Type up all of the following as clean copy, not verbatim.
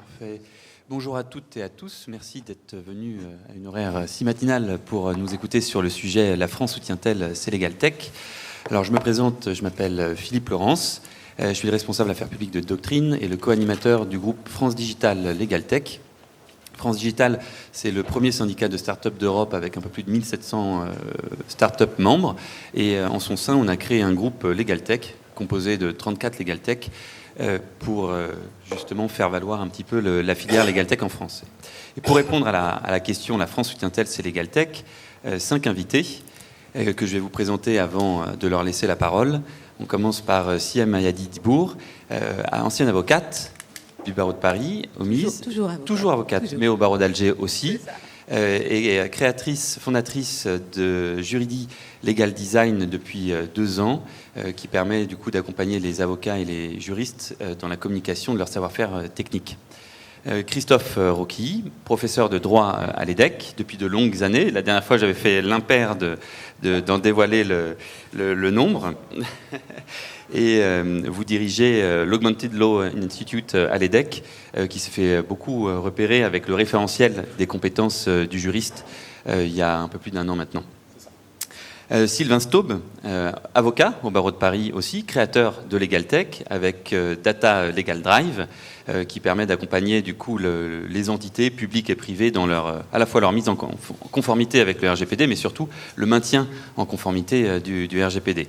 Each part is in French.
Parfait. Bonjour à toutes et à tous. Merci d'être venus à une horaire si matinale pour nous écouter sur le sujet « La France soutient-elle ces Legal Tech ?» Alors, je me présente, je m'appelle Philippe Laurence. Je suis le responsable affaires publiques de Doctrine et le co-animateur du groupe France Digital Legal Tech. France Digital, c'est le premier syndicat de start-up d'Europe avec un peu plus de 1700 start-up membres. Et en son sein, on a créé un groupe Legal Tech composé de 34 Legal Tech pour justement faire valoir un petit peu la filière Legal Tech en France. Et pour répondre à la question « La France soutient-elle ces Legal Tech ?» 5 invités que je vais vous présenter avant de leur laisser la parole. On commence par Siem Ayadi Dibour, ancienne avocate du barreau de Paris, au MIS. Toujours avocate, toujours. Mais au barreau d'Alger aussi. Et créatrice, fondatrice de Juridi Legal Design depuis 2 ans, qui permet du coup d'accompagner les avocats et les juristes dans la communication de leur savoir-faire technique. Christophe Roquilly, professeur de droit à l'EDEC depuis de longues années. La dernière fois, j'avais fait l'impair d'en dévoiler le nombre. Et vous dirigez l'Augmented Law Institute à l'EDEC, qui s'est fait beaucoup repérer avec le référentiel des compétences du juriste il y a un peu plus d'1 an maintenant. Sylvain Staub, avocat au barreau de Paris aussi, créateur de Legal Tech avec Data Legal Drive, qui permet d'accompagner du coup les entités publiques et privées dans à la fois leur mise en conformité avec le RGPD, mais surtout le maintien en conformité du RGPD.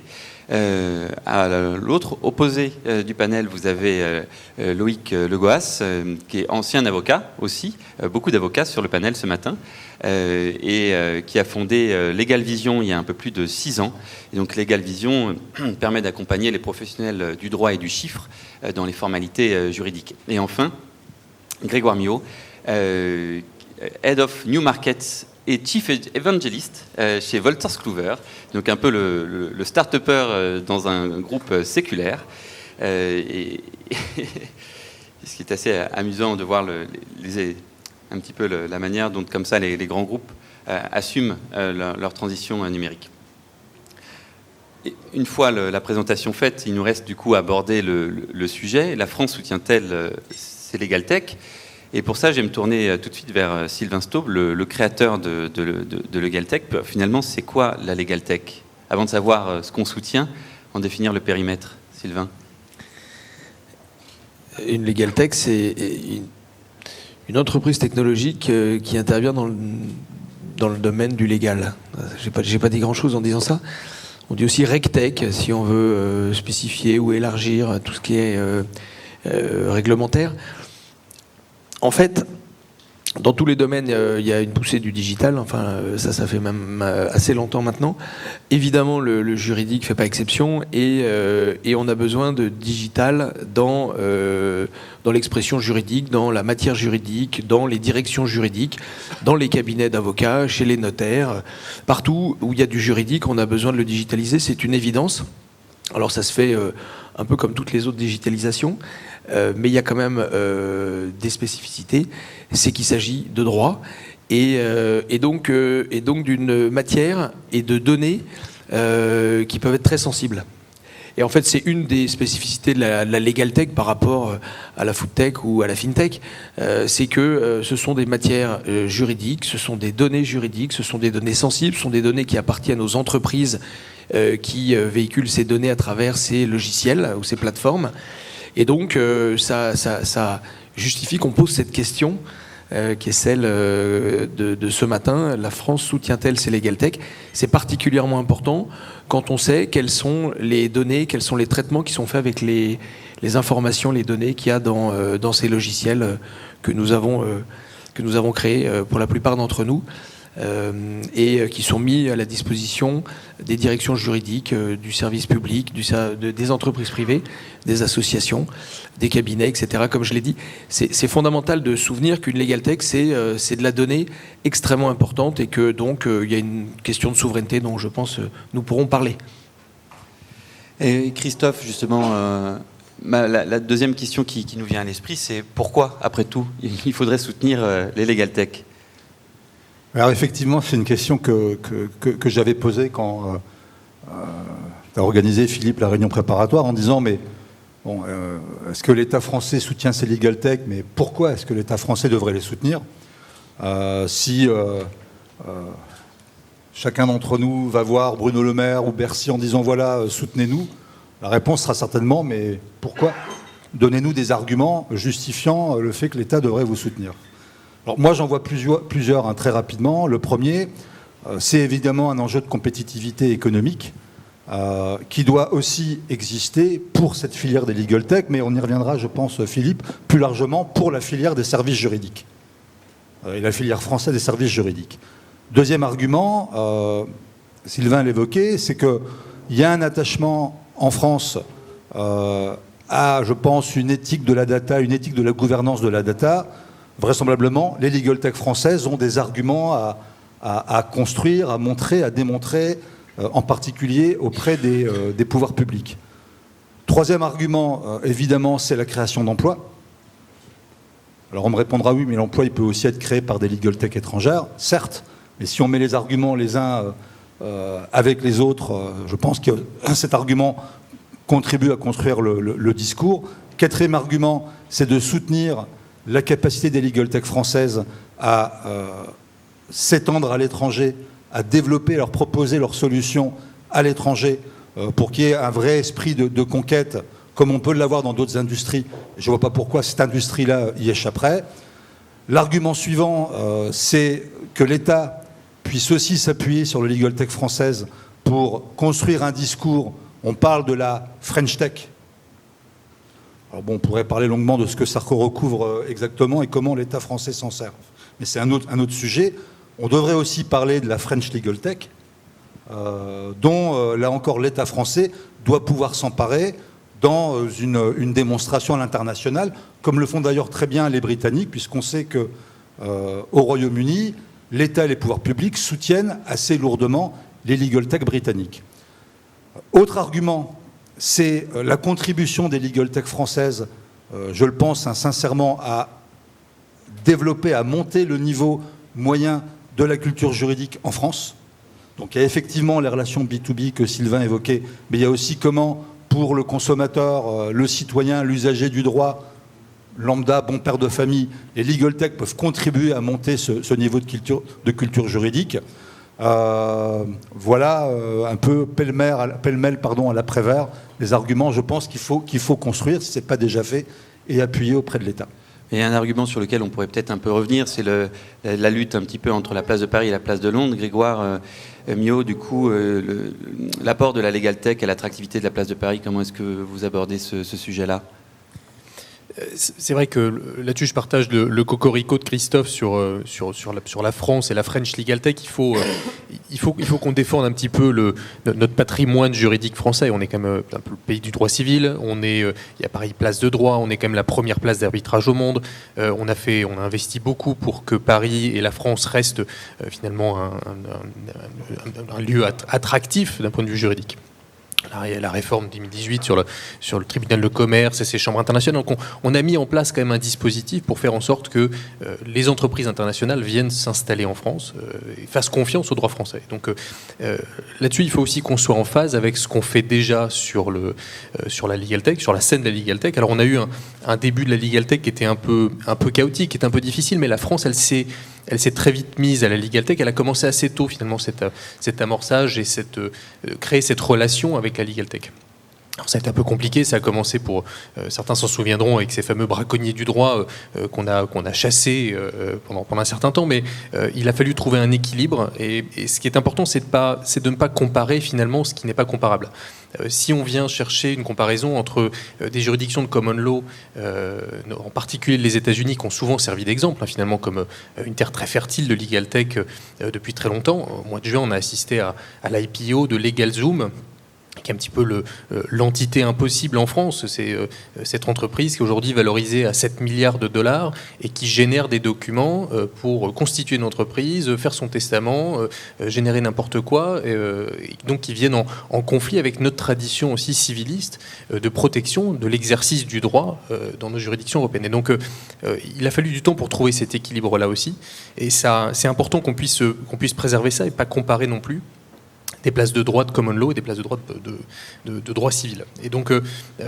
À l'autre opposé du panel, vous avez Loïc Legoas, qui est ancien avocat aussi, beaucoup d'avocats sur le panel ce matin, et qui a fondé Legal Vision il y a un peu plus de 6 ans. Et donc Legal Vision permet d'accompagner les professionnels du droit et du chiffre dans les formalités juridiques. Et enfin, Grégoire Millot, Head of New Markets et Chief Evangelist chez Wolters Kluwer, donc un peu le start-upper dans un groupe séculaire. Et ce qui est assez amusant de voir un petit peu la manière dont, comme ça, les grands groupes assument leur transition numérique. Et une fois la présentation faite, il nous reste du coup à aborder le sujet. La France soutient-elle ces Legal Tech ? Et pour ça, je vais me tourner tout de suite vers Sylvain Staub, le créateur de Legal Tech. Finalement, c'est quoi la Legal Tech ? Avant de savoir ce qu'on soutient, en définir le périmètre. Sylvain ? Une Legal Tech, c'est une entreprise technologique qui intervient dans le domaine du légal. J'ai pas dit grand-chose en disant ça. On dit aussi RegTech, si on veut spécifier ou élargir tout ce qui est réglementaire. En fait, dans tous les domaines, il y a une poussée du digital. Enfin, ça fait même assez longtemps maintenant. Évidemment, le juridique ne fait pas exception. Et on a besoin de digital dans l'expression juridique, dans la matière juridique, dans les directions juridiques, dans les cabinets d'avocats, chez les notaires. Partout où il y a du juridique, on a besoin de le digitaliser. C'est une évidence. Alors, ça se fait un peu comme toutes les autres digitalisations. Mais il y a quand même des spécificités, c'est qu'il s'agit de droit et donc d'une matière et de données qui peuvent être très sensibles. Et en fait, c'est une des spécificités de la Legal Tech par rapport à la Food Tech ou à la FinTech, c'est que ce sont des matières juridiques, ce sont des données juridiques, ce sont des données sensibles, ce sont des données qui appartiennent aux entreprises qui véhiculent ces données à travers ces logiciels ou ces plateformes. Et donc, ça justifie qu'on pose cette question, qui est celle de ce matin. La France soutient-elle ces Legal Tech ? C'est particulièrement important quand on sait quelles sont les données, quels sont les traitements qui sont faits avec les informations, les données qu'il y a dans ces logiciels que nous avons créés pour la plupart d'entre nous. Et qui sont mis à la disposition des directions juridiques, du service public, des entreprises privées, des associations, des cabinets, etc. Comme je l'ai dit, c'est fondamental de se souvenir qu'une Legal Tech, c'est de la donnée extrêmement importante et que donc il y a une question de souveraineté dont je pense nous pourrons parler. Et Christophe, justement, la deuxième question qui nous vient à l'esprit, c'est pourquoi, après tout, il faudrait soutenir les Legal Tech ? Alors effectivement, c'est une question que j'avais posée quand a organisé Philippe la réunion préparatoire en disant mais Bon, est-ce que l'État français soutient ces legal tech? Mais pourquoi est-ce que l'État français devrait les soutenir? Si chacun d'entre nous va voir Bruno Le Maire ou Bercy en disant voilà, soutenez-nous, la réponse sera certainement mais pourquoi? Donnez-nous des arguments justifiant le fait que l'État devrait vous soutenir. Alors moi j'en vois plusieurs très rapidement. Le premier, c'est évidemment un enjeu de compétitivité économique qui doit aussi exister pour cette filière des legal tech, mais on y reviendra, je pense, Philippe, plus largement pour la filière des services juridiques et la filière française des services juridiques. Deuxième argument, Sylvain l'évoquait, c'est qu'il y a un attachement en France à, je pense, une éthique de la data, une éthique de la gouvernance de la data. Vraisemblablement, les legal tech françaises ont des arguments à construire, à montrer, à démontrer, en particulier auprès des pouvoirs publics. Troisième argument, évidemment, c'est la création d'emplois. Alors on me répondra oui, mais l'emploi il peut aussi être créé par des legal tech étrangères, certes, mais si on met les arguments les uns avec les autres, je pense que cet argument contribue à construire le discours. Quatrième argument, c'est de soutenir la capacité des legal tech françaises à s'étendre à l'étranger, à développer, à leur proposer leurs solutions à l'étranger pour qu'il y ait un vrai esprit de conquête, comme on peut l'avoir dans d'autres industries. Je ne vois pas pourquoi cette industrie-là y échapperait. L'argument suivant, c'est que l'État puisse aussi s'appuyer sur le legal tech française pour construire un discours. On parle de la French Tech. Alors bon, on pourrait parler longuement de ce que ça recouvre exactement et comment l'État français s'en sert. Mais c'est un autre sujet. On devrait aussi parler de la French Legal Tech, dont, là encore, l'État français doit pouvoir s'emparer dans une démonstration à l'international, comme le font d'ailleurs très bien les Britanniques, puisqu'on sait qu'au Royaume-Uni, l'État et les pouvoirs publics soutiennent assez lourdement les legal tech britanniques. Autre argument, c'est la contribution des legal tech françaises, je le pense sincèrement, à développer, à monter le niveau moyen de la culture juridique en France. Donc il y a effectivement les relations B2B que Sylvain évoquait, mais il y a aussi comment, pour le consommateur, le citoyen, l'usager du droit, lambda, bon père de famille, les legal tech peuvent contribuer à monter ce niveau de culture juridique. Voilà un peu pêle-mêle à l'après-vert les arguments, je pense, qu'il faut construire, si ce n'est pas déjà fait, et appuyer auprès de l'État. Et un argument sur lequel on pourrait peut-être un peu revenir, c'est la lutte un petit peu entre la place de Paris et la place de Londres. Grégoire Miot, du coup, l'apport de la Legal Tech à l'attractivité de la place de Paris, comment est-ce que vous abordez ce sujet-là ? C'est vrai que là-dessus, je partage le cocorico de Christophe sur la France et la French Legal Tech. Il faut qu'on défende un petit peu notre patrimoine juridique français. On est quand même un peu le pays du droit civil. Il y a Paris place de droit. On est quand même la première place d'arbitrage au monde. On a investi beaucoup pour que Paris et la France restent finalement un lieu attractif d'un point de vue juridique. La réforme 2018 sur le tribunal de commerce et ses chambres internationales. Donc on a mis en place quand même un dispositif pour faire en sorte que les entreprises internationales viennent s'installer en France et fassent confiance au droit français. Donc là-dessus, il faut aussi qu'on soit en phase avec ce qu'on fait déjà sur la Legal Tech, sur la scène de la Legal Tech. Alors on a eu un début de la Legal Tech qui était un peu chaotique, qui était un peu difficile, mais la France, elle s'est très vite mise à la Legal Tech. Elle a commencé assez tôt, finalement, cet amorçage et créer cette relation avec la Legal Tech. Alors, ça a été un peu compliqué. Ça a commencé pour certains s'en souviendront avec ces fameux braconniers du droit qu'on a chassés pendant un certain temps. Mais il a fallu trouver un équilibre. Et ce qui est important, c'est de ne pas comparer finalement ce qui n'est pas comparable. Si on vient chercher une comparaison entre des juridictions de common law, en particulier les États-Unis, qui ont souvent servi d'exemple, finalement, comme une terre très fertile de legal tech depuis très longtemps. Au mois de juin, on a assisté à l'IPO de LegalZoom, qui est un petit peu l'entité impossible en France. C'est cette entreprise qui est aujourd'hui valorisée à 7 milliards de dollars et qui génère des documents pour constituer une entreprise, faire son testament, générer n'importe quoi, et donc qui viennent en conflit avec notre tradition aussi civiliste de protection de l'exercice du droit dans nos juridictions européennes. Et donc il a fallu du temps pour trouver cet équilibre-là aussi. Et ça, c'est important qu'on puisse préserver ça et pas comparer non plus. des places de droit de common law et des places de droit de droit civil. Et donc,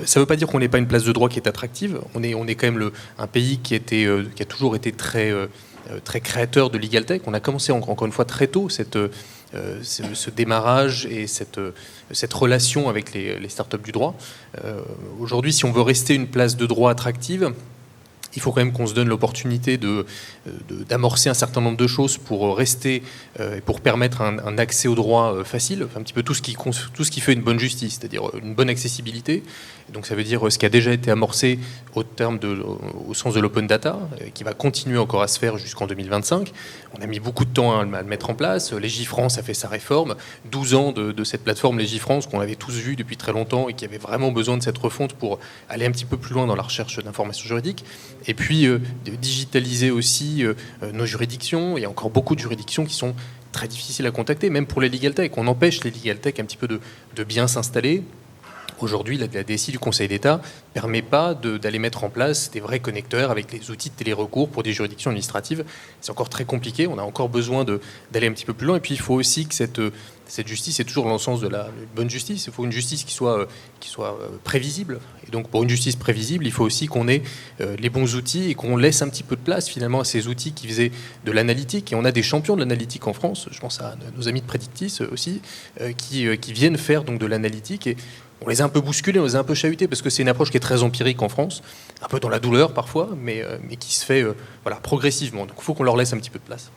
ça ne veut pas dire qu'on n'est pas une place de droit qui est attractive. On est quand même un pays qui a toujours été très créateur de Legal Tech. On a commencé encore une fois très tôt ce démarrage et cette relation avec les startups du droit. Aujourd'hui, si on veut rester une place de droit attractive, il faut quand même qu'on se donne l'opportunité d'amorcer un certain nombre de choses pour rester et pour permettre un accès au droit facile, un petit peu tout ce qui fait une bonne justice, c'est-à-dire une bonne accessibilité. Et donc ça veut dire ce qui a déjà été amorcé au sens de l'open data, qui va continuer encore à se faire jusqu'en 2025. On a mis beaucoup de temps à le mettre en place. Légifrance a fait sa réforme. 12 ans de cette plateforme Légifrance qu'on avait tous vu depuis très longtemps et qui avait vraiment besoin de cette refonte pour aller un petit peu plus loin dans la recherche d'informations juridiques. Et puis de digitaliser aussi nos juridictions. Il y a encore beaucoup de juridictions qui sont très difficiles à contacter, même pour les legal tech. On empêche les legal tech un petit peu de bien s'installer. Aujourd'hui, la DSI du Conseil d'État ne permet pas d'aller mettre en place des vrais connecteurs avec les outils de télérecours pour des juridictions administratives. C'est encore très compliqué. On a encore besoin d'aller un petit peu plus loin. Et puis, il faut aussi que cette justice est toujours dans le sens de la bonne justice. Il faut une justice qui soit prévisible. Et donc, pour une justice prévisible, il faut aussi qu'on ait les bons outils et qu'on laisse un petit peu de place, finalement, à ces outils qui faisaient de l'analytique. Et on a des champions de l'analytique en France. Je pense à nos amis de Predictis aussi, qui viennent faire donc de l'analytique. Et on les a un peu bousculés, on les a un peu chahutés, parce que c'est une approche qui est très empirique en France, un peu dans la douleur parfois, mais qui se fait progressivement. Donc il faut qu'on leur laisse un petit peu de place.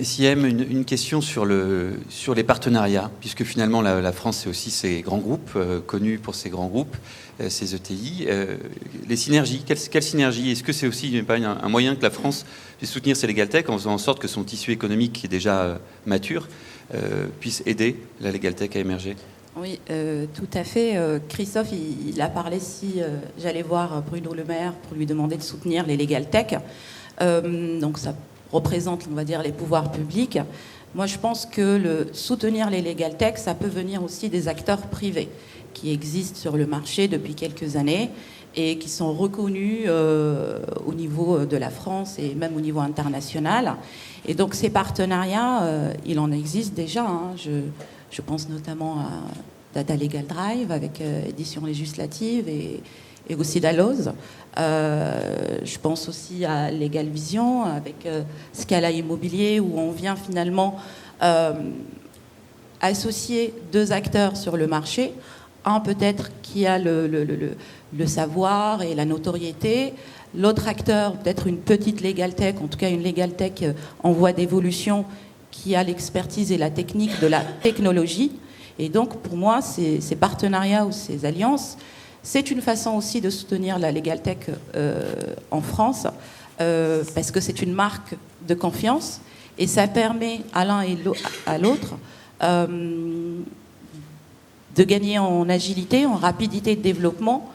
SIM, une question sur les partenariats, puisque finalement la France, c'est aussi ces grands groupes, connus pour ces grands groupes, ces ETI. Les synergies, quelles synergies? Est-ce que c'est aussi pas un moyen que la France puisse soutenir ces legal tech en faisant en sorte que son tissu économique, qui est déjà mature, puisse aider la legal tech à émerger? Oui, tout à fait. Christophe, il a parlé si j'allais voir Bruno Le Maire pour lui demander de soutenir les legal tech. Donc ça représente, on va dire, les pouvoirs publics. Moi, je pense que soutenir les legal tech, ça peut venir aussi des acteurs privés qui existent sur le marché depuis quelques années et qui sont reconnus au niveau de la France et même au niveau international. Et donc ces partenariats, il en existe déjà. Je pense notamment à Data Legal Drive avec Édition Législative et aussi Dalloz. Je pense aussi à Legal Vision avec Scala Immobilier, où on vient finalement associer deux acteurs sur le marché. Un peut-être qui a le savoir et la notoriété. L'autre acteur, peut-être une petite legal tech, en tout cas une legal tech en voie d'évolution, qui a l'expertise et la technique de la technologie. Et donc, pour moi, ces partenariats ou ces alliances, c'est une façon aussi de soutenir la legal tech en France, parce que c'est une marque de confiance, et ça permet à l'un et à l'autre de gagner en agilité, en rapidité de développement,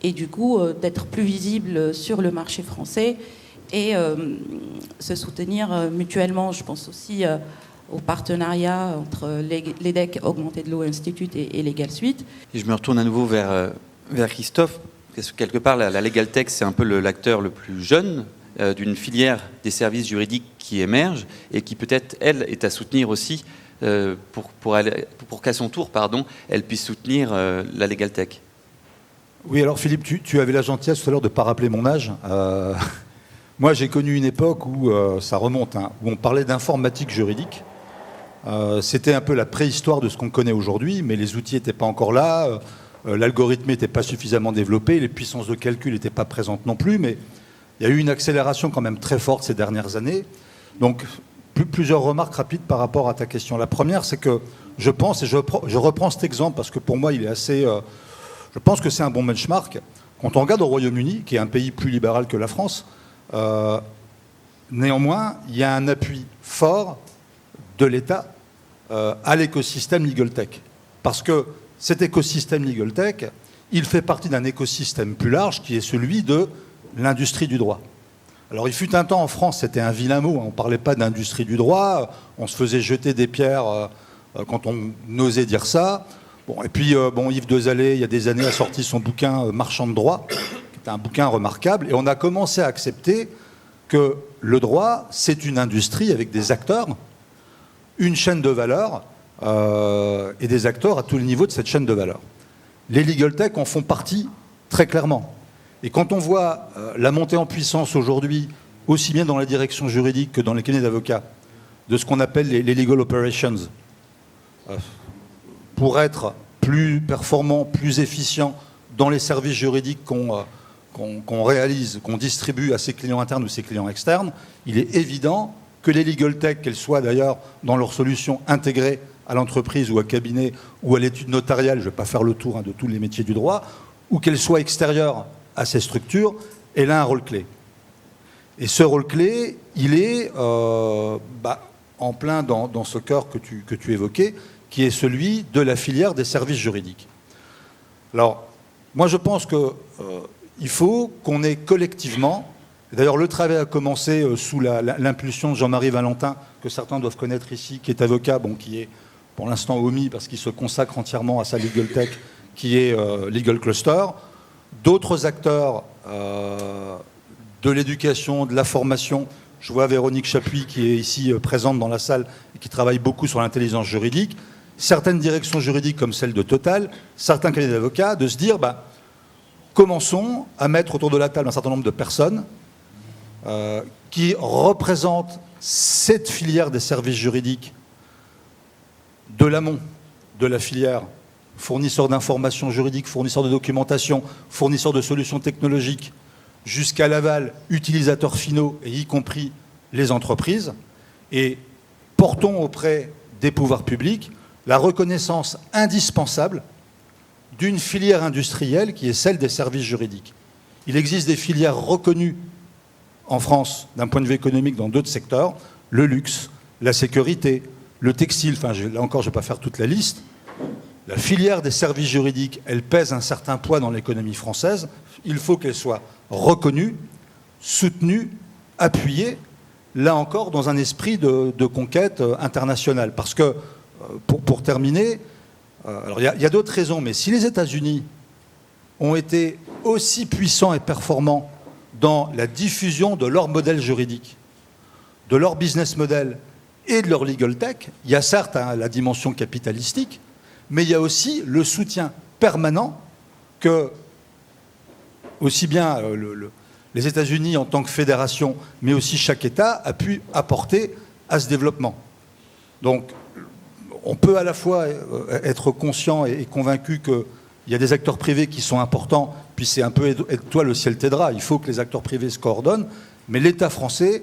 et du coup d'être plus visible sur le marché français et se soutenir mutuellement. Je pense aussi au partenariat entre l'EDEC, Augmented Law Institute et Legal Suite. Et je me retourne à nouveau vers Christophe, parce que quelque part la Legal Tech, c'est un peu l'acteur le plus jeune d'une filière des services juridiques qui émerge et qui peut-être, elle, est à soutenir aussi pour qu'à son tour, elle puisse soutenir la Legal Tech. Oui, alors Philippe, tu avais la gentillesse tout à l'heure de ne pas rappeler mon âge. Moi, j'ai connu une époque où, ça remonte, où on parlait d'informatique juridique. C'était un peu la préhistoire de ce qu'on connaît aujourd'hui, mais les outils n'étaient pas encore là, l'algorithme n'était pas suffisamment développé, les puissances de calcul n'étaient pas présentes non plus, mais il y a eu une accélération quand même très forte ces dernières années. Donc, plusieurs remarques rapides par rapport à ta question. La première, c'est que je pense, et je reprends cet exemple parce que pour moi, il est assez... je pense que c'est un bon benchmark. Quand on regarde au Royaume-Uni, qui est un pays plus libéral que la France, néanmoins, il y a un appui fort de l'État à l'écosystème Legal Tech. Parce que cet écosystème Legal Tech, il fait partie d'un écosystème plus large qui est celui de l'industrie du droit. Alors il fut un temps en France, c'était un vilain mot, on ne parlait pas d'industrie du droit, on se faisait jeter des pierres quand on osait dire ça. Bon, et puis Yves Desalé, il y a des années, a sorti son bouquin Marchand de droit, qui est un bouquin remarquable, et on a commencé à accepter que le droit, c'est une industrie avec des acteurs une chaîne de valeur et des acteurs à tous les niveaux de cette chaîne de valeur. Les legal tech en font partie très clairement. Et quand on voit la montée en puissance aujourd'hui, aussi bien dans la direction juridique que dans les cabinets d'avocats, de ce qu'on appelle les legal operations, pour être plus performant, plus efficient dans les services juridiques qu'on réalise, qu'on distribue à ses clients internes ou ses clients externes, il est évident que les legal tech, qu'elles soient d'ailleurs dans leurs solutions intégrées à l'entreprise ou à cabinet ou à l'étude notariale, je ne vais pas faire le tour de tous les métiers du droit, ou qu'elles soient extérieures à ces structures, elle a un rôle clé. Et ce rôle clé, il est en plein dans ce cœur que tu évoquais, qui est celui de la filière des services juridiques. Alors, moi je pense qu'il faut qu'on ait collectivement, d'ailleurs le travail a commencé sous l'impulsion de Jean-Marie Valentin, que certains doivent connaître ici, qui est avocat, qui est pour l'instant omis parce qu'il se consacre entièrement à sa legal tech, qui est Legal Cluster. D'autres acteurs de l'éducation, de la formation, je vois Véronique Chapuis qui est ici présente dans la salle et qui travaille beaucoup sur l'intelligence juridique, certaines directions juridiques comme celle de Total, certains cabinets d'avocats, de se dire commençons à mettre autour de la table un certain nombre de personnes qui représentent cette filière des services juridiques de l'amont de la filière, fournisseurs d'informations juridiques, fournisseurs de documentation, fournisseurs de solutions technologiques, jusqu'à l'aval, utilisateurs finaux, et y compris les entreprises, et portons auprès des pouvoirs publics la reconnaissance indispensable d'une filière industrielle qui est celle des services juridiques. Il existe des filières reconnues en France d'un point de vue économique dans d'autres secteurs, le luxe, la sécurité, le textile, là encore je ne vais pas faire toute la liste. La filière des services juridiques, elle pèse un certain poids dans l'économie française. Il faut qu'elle soit reconnue, soutenue, appuyée, là encore dans un esprit de conquête internationale. Parce que, pour terminer, alors il y a d'autres raisons, mais si les États-Unis ont été aussi puissants et performants dans la diffusion de leur modèle juridique, de leur business model et de leur legal tech, il y a certes la dimension capitalistique, mais il y a aussi le soutien permanent que aussi bien les États-Unis en tant que fédération, mais aussi chaque État a pu apporter à ce développement. Donc, on peut à la fois être conscient et convaincu qu'il y a des acteurs privés qui sont importants, puis c'est un peu aide-toi, le ciel t'aidera. Il faut que les acteurs privés se coordonnent, mais l'État français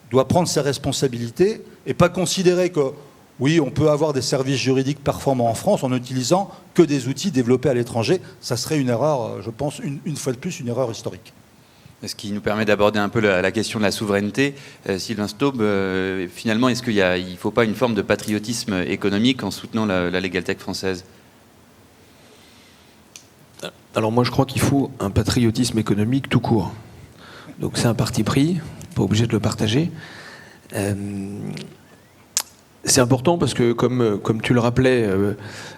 doit prendre ses responsabilités et pas considérer que oui, on peut avoir des services juridiques performants en France en n'utilisant que des outils développés à l'étranger. Ça serait une erreur, je pense, une fois de plus, une erreur historique. Ce qui nous permet d'aborder un peu la question de la souveraineté. Sylvain Staub, finalement, est-ce qu'il ne faut pas une forme de patriotisme économique en soutenant la legal tech française ? Alors moi, je crois qu'il faut un patriotisme économique tout court. Donc c'est un parti pris, pas obligé de le partager. C'est important parce que, comme tu le rappelais,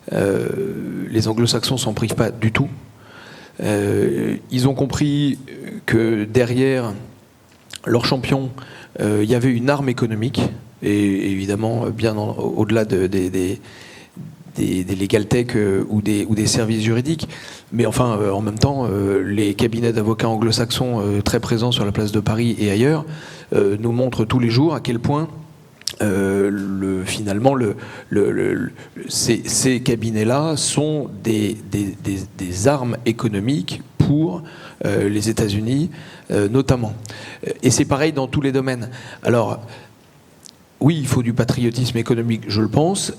les anglo-saxons s'en privent pas du tout. Ils ont compris que derrière leur champion, il y avait une arme économique, et évidemment bien au-delà des legal tech ou des services juridiques. Mais enfin, en même temps, les cabinets d'avocats anglo-saxons très présents sur la place de Paris et ailleurs nous montrent tous les jours à quel point finalement, ces cabinets-là sont des armes économiques pour les États-Unis, notamment. Et c'est pareil dans tous les domaines. Alors, oui, il faut du patriotisme économique, je le pense,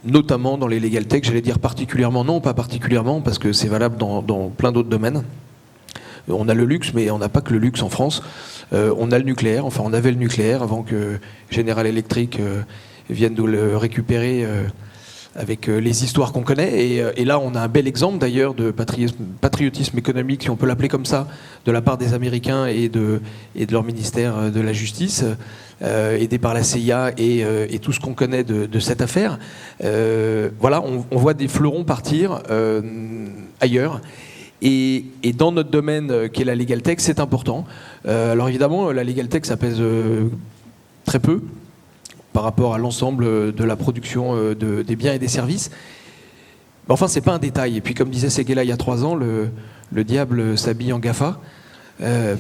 notamment dans les legal tech, j'allais dire particulièrement, non, pas particulièrement, parce que c'est valable dans plein d'autres domaines. On a le luxe, mais on n'a pas que le luxe en France. On a le nucléaire, enfin on avait le nucléaire avant que General Electric vienne nous le récupérer avec les histoires qu'on connaît. Et là, on a un bel exemple d'ailleurs de patriotisme économique, si on peut l'appeler comme ça, de la part des Américains et de leur ministère de la Justice, aidé par la CIA et tout ce qu'on connaît de cette affaire. Voilà, on voit des fleurons partir ailleurs. Et dans notre domaine qui est la legal tech, c'est important. Alors évidemment, la legal tech, ça pèse très peu. par rapport à l'ensemble de la production des biens et des services. Mais enfin, c'est pas un détail. Et puis, comme disait Séguéla il y a 3 ans, le diable s'habille en GAFA. Ça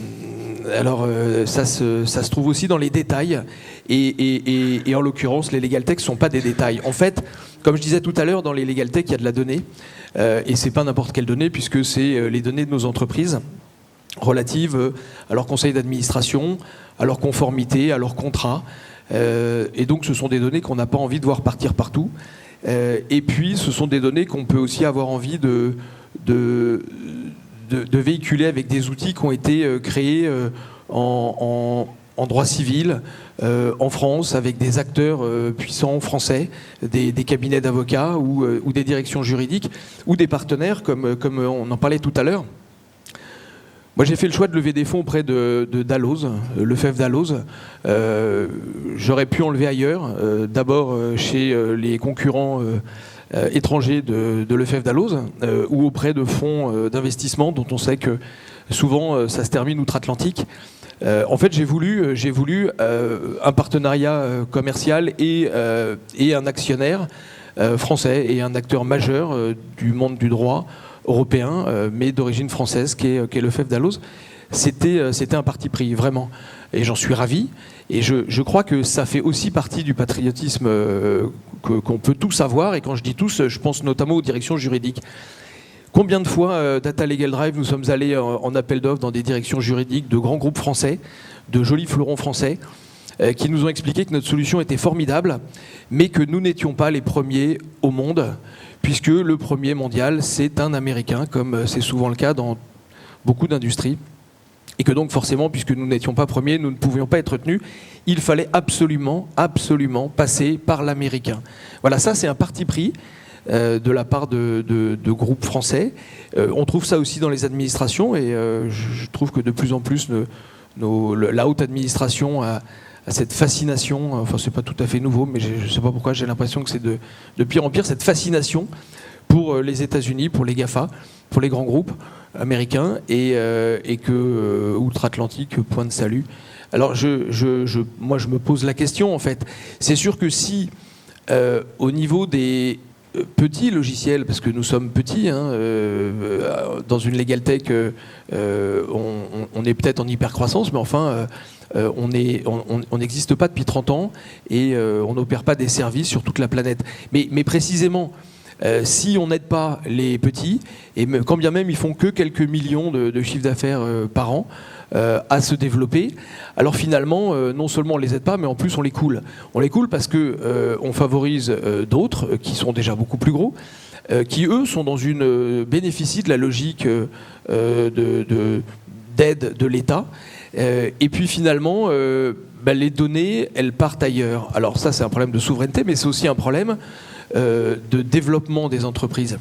se trouve aussi dans les détails. Et en l'occurrence, les legal tech ne sont pas des détails. En fait, comme je disais tout à l'heure, dans les legal tech, il y a de la donnée. Et c'est pas n'importe quelle donnée, puisque c'est les données de nos entreprises relatives à leur conseil d'administration, à leur conformité, à leur contrat. Et donc, ce sont des données qu'on n'a pas envie de voir partir partout. Et puis, ce sont des données qu'on peut aussi avoir envie de véhiculer avec des outils qui ont été créés en droit civil, en France, avec des acteurs puissants français, des cabinets d'avocats ou des directions juridiques, ou des partenaires, comme on en parlait tout à l'heure. Moi, j'ai fait le choix de lever des fonds auprès de Dalloz, Lefebvre Dalloz. J'aurais pu en lever ailleurs, d'abord chez les concurrents étrangers de Lefebvre Dalloz, ou auprès de fonds d'investissement dont on sait que souvent ça se termine outre-Atlantique. En fait, j'ai voulu un partenariat commercial et un actionnaire français et un acteur majeur du monde du droit européen, mais d'origine française, qui est Lefebvre Dalloz. C'était un parti pris, vraiment. Et j'en suis ravi. Et je crois que ça fait aussi partie du patriotisme qu'on peut tous avoir. Et quand je dis tous, je pense notamment aux directions juridiques. Combien de fois, Data Legal Drive, nous sommes allés en appel d'offres dans des directions juridiques de grands groupes français, de jolis fleurons français, qui nous ont expliqué que notre solution était formidable, mais que nous n'étions pas les premiers au monde, puisque le premier mondial, c'est un Américain, comme c'est souvent le cas dans beaucoup d'industries. Et que donc forcément, puisque nous n'étions pas premiers, nous ne pouvions pas être retenus, il fallait absolument passer par l'Américain. Voilà, ça c'est un parti pris de la part de groupes français. On trouve ça aussi dans les administrations, et je trouve que de plus en plus la haute administration a cette fascination, enfin c'est pas tout à fait nouveau, mais je ne sais pas pourquoi, j'ai l'impression que c'est de pire en pire, cette fascination pour les États-Unis, pour les GAFA, pour les grands groupes américains, et que outre-Atlantique, point de salut. Alors moi je me pose la question, en fait. C'est sûr que si au niveau des petits logiciels, parce que nous sommes petits, dans une legal tech, on est peut-être en hyper-croissance, mais enfin on n'existe pas depuis 30 ans et on n'opère pas des services sur toute la planète. Mais précisément, si on n'aide pas les petits, et quand bien même ils font que quelques millions de chiffre d'affaires par an, à se développer, alors finalement, non seulement on les aide pas, mais en plus on les coule. On les coule parce que on favorise d'autres qui sont déjà beaucoup plus gros, qui eux bénéficient de la logique d'aide de l'État. Et puis finalement, les données, elles partent ailleurs. Alors ça, c'est un problème de souveraineté, mais c'est aussi un problème de développement des entreprises.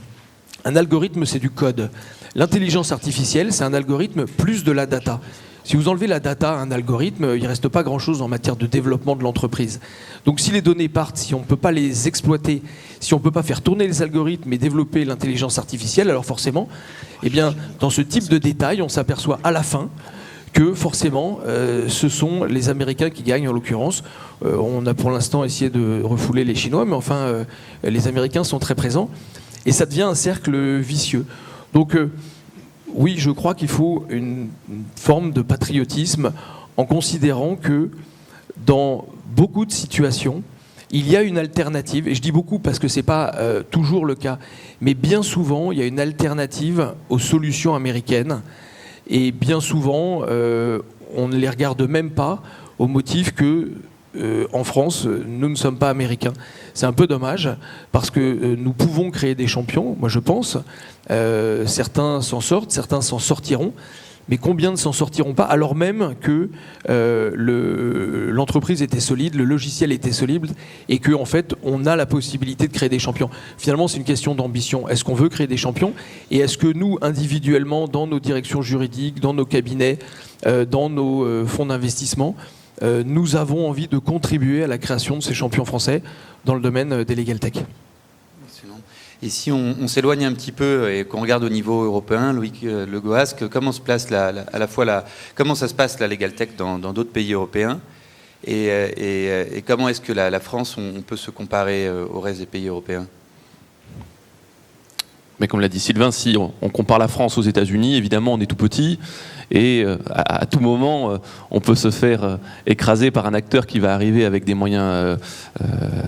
Un algorithme, c'est du code. L'intelligence artificielle, c'est un algorithme plus de la data. Si vous enlevez la data à un algorithme, il ne reste pas grand-chose en matière de développement de l'entreprise. Donc si les données partent, si on ne peut pas les exploiter, si on ne peut pas faire tourner les algorithmes et développer l'intelligence artificielle, alors forcément, dans ce type de détails, on s'aperçoit à la fin que forcément, ce sont les Américains qui gagnent en l'occurrence. On a pour l'instant essayé de refouler les Chinois, mais enfin, les Américains sont très présents. Et ça devient un cercle vicieux. Donc oui, je crois qu'il faut une forme de patriotisme en considérant que dans beaucoup de situations, il y a une alternative, et je dis beaucoup parce que ce n'est pas toujours le cas, mais bien souvent, il y a une alternative aux solutions américaines. Et bien souvent, on ne les regarde même pas au motif que, en France, nous ne sommes pas américains. C'est un peu dommage, parce que nous pouvons créer des champions, moi je pense. Certains s'en sortent, certains s'en sortiront. Mais combien ne s'en sortiront pas, alors même que l'entreprise était solide, le logiciel était solide, et qu'en fait, on a la possibilité de créer des champions. Finalement, c'est une question d'ambition. Est-ce qu'on veut créer des champions? Et est-ce que nous, individuellement, dans nos directions juridiques, dans nos cabinets, dans nos fonds d'investissement, nous avons envie de contribuer à la création de ces champions français dans le domaine des legal tech? Et si on s'éloigne un petit peu et qu'on regarde au niveau européen, Loïc Le Goasque, comment ça se passe la legal tech dans d'autres pays européens? Et comment est-ce que la France, on peut se comparer au reste des pays européens ? Mais comme l'a dit Sylvain, si on compare la France aux États-Unis, évidemment, on est tout petit et à tout moment, on peut se faire écraser par un acteur qui va arriver avec des moyens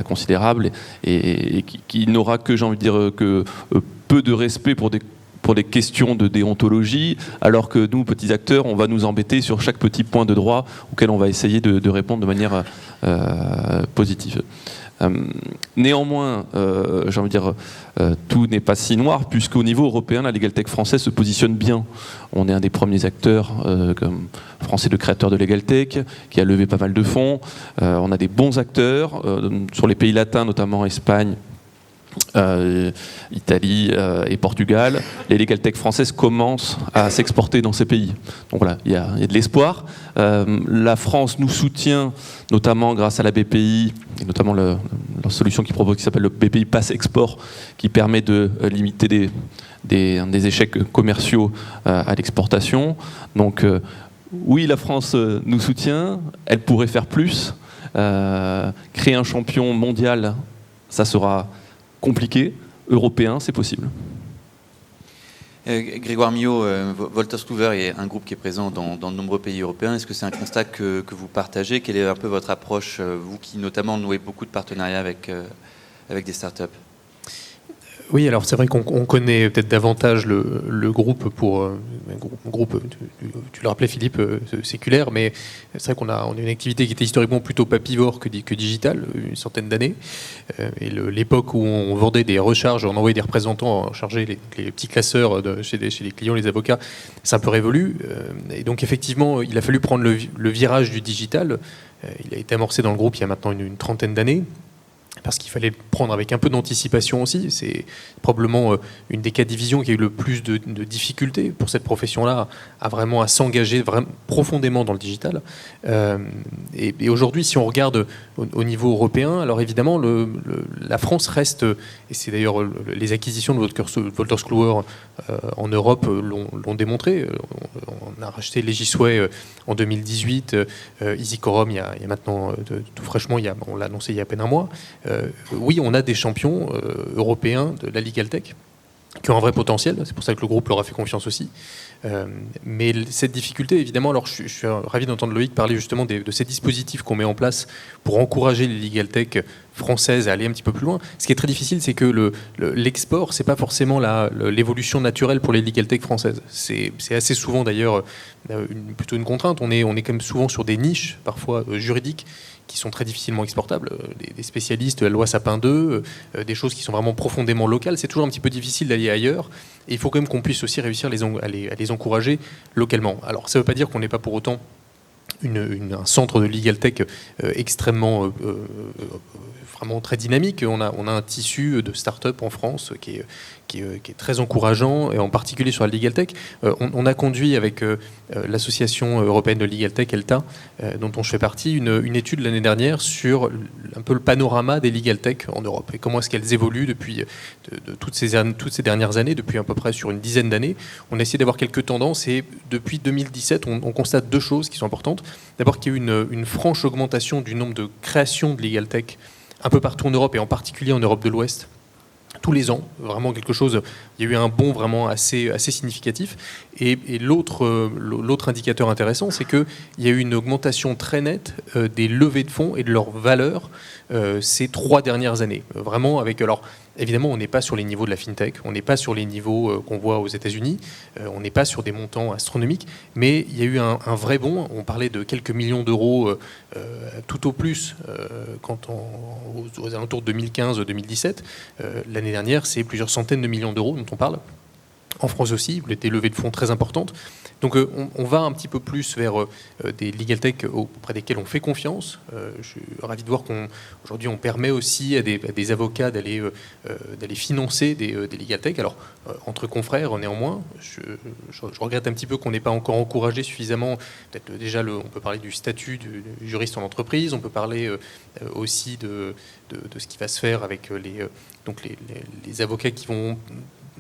considérables et qui n'aura que, j'ai envie de dire, que peu de respect pour des questions de déontologie, alors que nous, petits acteurs, on va nous embêter sur chaque petit point de droit auquel on va essayer de répondre de manière positive. Néanmoins, j'ai envie de dire, tout n'est pas si noir, puisqu'au niveau européen, la Legal Tech française se positionne bien. On est un des premiers acteurs français de créateurs de Legal Tech, qui a levé pas mal de fonds. On a des bons acteurs sur les pays latins, notamment Espagne, Italie et Portugal. Les Legal Tech françaises commencent à s'exporter dans ces pays. Donc voilà, il y a de l'espoir. La France nous soutient, notamment grâce à la BPI, et notamment la solution qu'ils proposent qui s'appelle le BPI Pass Export, qui permet de limiter des échecs commerciaux à l'exportation. Donc oui, la France nous soutient, elle pourrait faire plus. Créer un champion mondial, ça sera compliqué. Européen, c'est possible. Grégoire Millot, Wolters Kluwer est un groupe qui est présent dans de nombreux pays européens. Est-ce que c'est un constat que vous partagez ? Quelle est un peu votre approche, vous qui notamment nouez beaucoup de partenariats avec des startups ? Oui, alors c'est vrai qu'on connaît peut-être davantage le groupe pour un groupe, tu le rappelais Philippe, séculaire, mais c'est vrai qu'on a une activité qui était historiquement plutôt papivore que digitale, une centaine d'années. Et l'époque où on vendait des recharges, on envoyait des représentants charger les petits classeurs chez les clients, les avocats, c'est un peu révolu. Et donc effectivement, il a fallu prendre le virage du digital. Il a été amorcé dans le groupe il y a maintenant une trentaine d'années. Parce qu'il fallait le prendre avec un peu d'anticipation aussi. C'est probablement une des cas de division qui a eu le plus de difficultés pour cette profession-là à s'engager profondément dans le digital. Et aujourd'hui, si on regarde au niveau européen, alors évidemment, la France reste, et c'est d'ailleurs les acquisitions de Wolters Kluwer en Europe l'ont démontré. On a racheté Legisway en 2018, EasyQuorum il y a maintenant, tout fraîchement, on l'a annoncé il y a à peine un mois. Oui, on a des champions européens de la Legal Tech qui ont un vrai potentiel, c'est pour ça que le groupe leur a fait confiance aussi. Mais cette difficulté, évidemment, alors je suis ravi d'entendre Loïc parler justement de ces dispositifs qu'on met en place pour encourager les Legal Tech françaises à aller un petit peu plus loin. Ce qui est très difficile, c'est que l'export, c'est pas forcément l'évolution naturelle pour les Legal Tech françaises. C'est assez souvent d'ailleurs plutôt une contrainte. On est quand même souvent sur des niches, parfois juridiques, qui sont très difficilement exportables, des spécialistes de la loi Sapin 2, des choses qui sont vraiment profondément locales. C'est toujours un petit peu difficile d'aller ailleurs. Et il faut quand même qu'on puisse aussi réussir à les encourager localement. Alors ça ne veut pas dire qu'on n'est pas pour autant un centre de Legal Tech extrêmement vraiment très dynamique. On a un tissu de start-up en France qui est très encourageant, et en particulier sur la Legal Tech. On a conduit avec l'Association européenne de Legal Tech, ELTA, dont je fais partie, une étude l'année dernière sur un peu le panorama des Legal Tech en Europe et comment est-ce qu'elles évoluent depuis toutes ces dernières années, depuis à peu près sur une dizaine d'années. On a essayé d'avoir quelques tendances, et depuis 2017, on constate deux choses qui sont importantes. D'abord qu'il y a eu une franche augmentation du nombre de créations de Legal Tech un peu partout en Europe, et en particulier en Europe de l'Ouest, tous les ans, vraiment quelque chose. Il y a eu un bond vraiment assez significatif. Et l'autre indicateur intéressant, c'est qu'il y a eu une augmentation très nette des levées de fonds et de leur valeur ces 3 dernières années. Vraiment avec... Alors, évidemment, on n'est pas sur les niveaux de la FinTech, on n'est pas sur les niveaux qu'on voit aux États-Unis, on n'est pas sur des montants astronomiques, mais il y a eu un vrai bond. On parlait de quelques millions d'euros tout au plus aux alentours de 2015-2017. L'année dernière, c'est plusieurs centaines de millions d'euros dont on parle. En France aussi, il y a des levées de fonds très importantes. Donc on va un petit peu plus vers des Legal Tech auprès desquels on fait confiance. Je suis ravi de voir qu'aujourd'hui on permet aussi à des avocats d'aller financer des Legal Tech. Alors entre confrères néanmoins, je regrette un petit peu qu'on n'ait pas encore encouragé suffisamment. Peut-être déjà on peut parler du statut du juriste en entreprise, on peut parler aussi de ce qui va se faire avec les avocats qui vont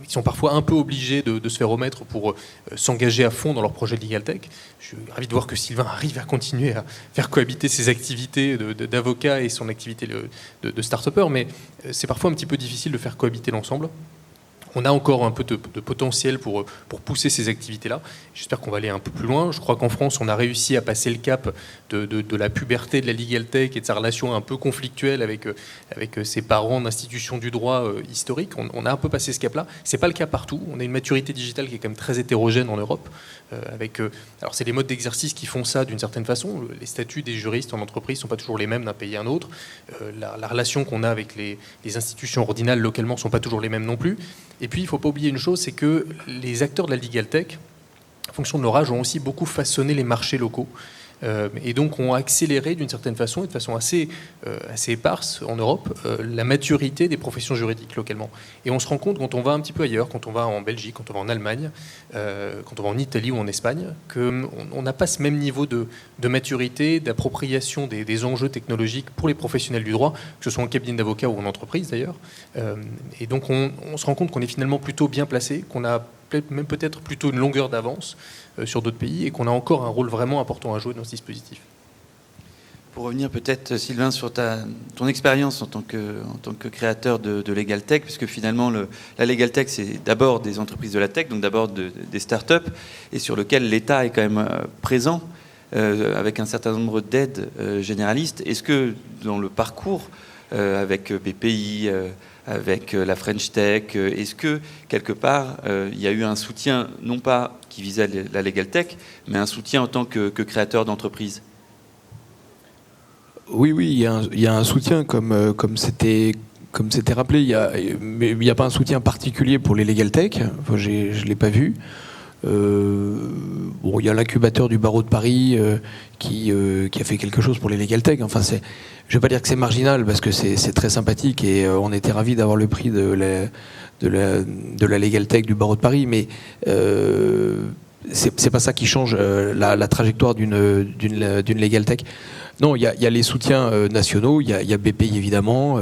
qui sont parfois un peu obligés de se faire omettre pour s'engager à fond dans leur projet de Legal Tech. Je suis ravi de voir que Sylvain arrive à continuer à faire cohabiter ses activités d'avocat et son activité de start-upper, mais c'est parfois un petit peu difficile de faire cohabiter l'ensemble. On a encore un peu de potentiel pour pousser ces activités-là. J'espère qu'on va aller un peu plus loin. Je crois qu'en France, on a réussi à passer le cap de la puberté de la Legal Tech et de sa relation un peu conflictuelle avec ses parents d'institutions du droit historiques. On a un peu passé ce cap-là. Ce n'est pas le cas partout. On a une maturité digitale qui est quand même très hétérogène en Europe. Alors c'est les modes d'exercice qui font ça d'une certaine façon. Les statuts des juristes en entreprise ne sont pas toujours les mêmes d'un pays à un autre. La relation qu'on a avec les institutions ordinales localement ne sont pas toujours les mêmes non plus. Et puis, il ne faut pas oublier une chose, c'est que les acteurs de la Legal Tech, en fonction de leur âge, ont aussi beaucoup façonné les marchés locaux. Et donc ont accéléré d'une certaine façon et de façon assez éparse en Europe la maturité des professions juridiques localement. Et on se rend compte quand on va un petit peu ailleurs, quand on va en Belgique, quand on va en Allemagne, quand on va en Italie ou en Espagne, qu'on n'a pas ce même niveau de maturité, d'appropriation des enjeux technologiques pour les professionnels du droit, que ce soit en cabinet d'avocat ou en entreprise d'ailleurs. Et donc on se rend compte qu'on est finalement plutôt bien placé, qu'on a même peut-être plutôt une longueur d'avance sur d'autres pays et qu'on a encore un rôle vraiment important à jouer dans ce dispositif. Pour revenir peut-être, Sylvain, sur ton expérience en tant que créateur de Legal Tech, puisque finalement la Legal Tech, c'est d'abord des entreprises de la tech, donc d'abord des startups, et sur lequel l'État est quand même présent, avec un certain nombre d'aides généralistes. Est-ce que dans le parcours, avec BPI, avec la French Tech, est-ce que quelque part il y a eu un soutien, non pas qui visait la Legal Tech, mais un soutien en tant que créateur d'entreprise? Oui, il y a un soutien comme c'était rappelé. Mais il n'y a pas un soutien particulier pour les Legal Tech. Enfin, je ne l'ai pas vu. Il y a l'incubateur du barreau de Paris qui a fait quelque chose pour les Legal Tech. Enfin, je ne vais pas dire que c'est marginal parce que c'est très sympathique et on était ravis d'avoir le prix de la Legal Tech du barreau de Paris, mais c'est pas ça qui change la trajectoire d'une Legal Tech. Non, il y a les soutiens nationaux, il y a BPI évidemment,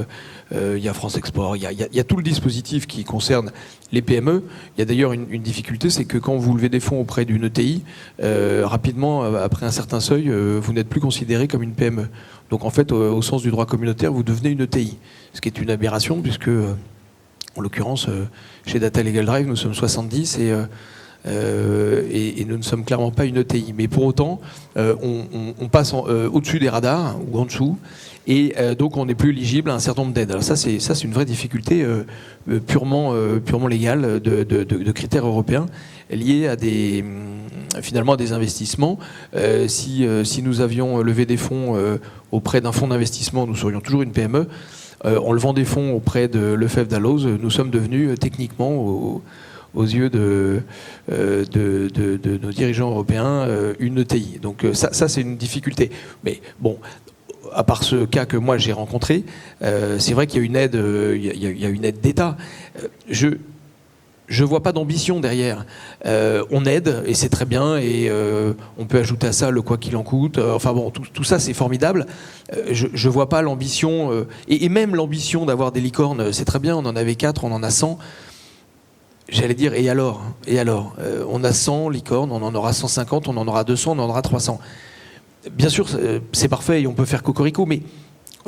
il y a France Export, il y a tout le dispositif qui concerne les PME. Il y a d'ailleurs une difficulté, c'est que quand vous levez des fonds auprès d'une ETI, rapidement, après un certain seuil, vous n'êtes plus considéré comme une PME. Donc en fait, au sens du droit communautaire, vous devenez une ETI, ce qui est une aberration, puisque, en l'occurrence, chez Data Legal Drive, nous sommes 70 et nous ne sommes clairement pas une ETI. Mais pour autant, on passe au-dessus des radars, ou en dessous, et donc on n'est plus éligible à un certain nombre d'aides. Alors ça, c'est une vraie difficulté purement légale de critères européens liés à finalement à des investissements. Si nous avions levé des fonds auprès d'un fonds d'investissement, nous serions toujours une PME. En levant des fonds auprès de Lefebvre Dalloz, nous sommes devenus techniquement, aux yeux de nos dirigeants européens, une ETI. Donc ça c'est une difficulté. Mais bon, à part ce cas que moi j'ai rencontré, c'est vrai qu'il y a une aide, il y a une aide d'État. Je vois pas d'ambition derrière. On aide et c'est très bien et on peut ajouter à ça le quoi qu'il en coûte. Enfin bon, tout ça c'est formidable. Je vois pas l'ambition et même l'ambition d'avoir des licornes, c'est très bien. On en avait 4, on en a 100. J'allais dire, et alors on a 100 licornes, on en aura 150, on en aura 200, on en aura 300. Bien sûr, c'est parfait et on peut faire cocorico, mais